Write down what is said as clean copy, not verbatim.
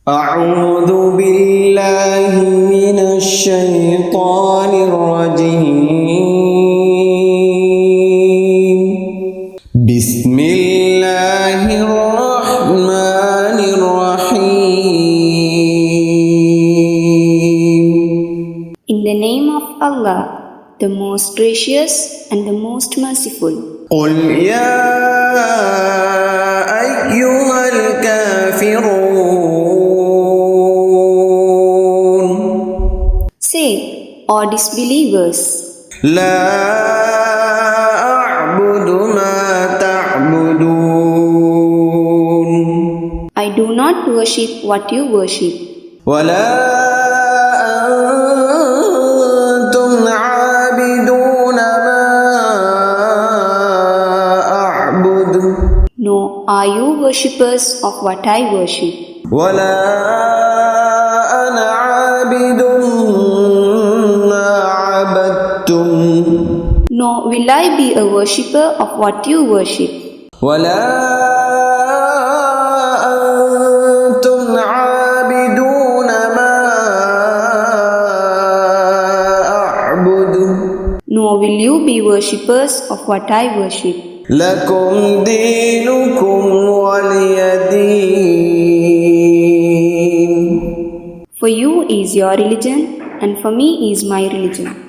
أعوذ بالله من الشيطان الرجيم بسم الله الرحمن الرحيم. In the name of Allah, the most gracious and the most merciful. قل يا أيها الكافرون. Say, O disbelievers, لا أعبد ما تعبدون. I do not worship what you worship, ولا أنتم عابدون ما أعبد. nor are you worshippers of what I worship, ولا أنا عابد ما عبدتم. nor will I be a worshipper of what you worship, ولا أنتم عابدون ما أعبد. nor will you be worshippers of what I worship. لكم دينكم ولي دين. For you is your religion, and for me is my religion.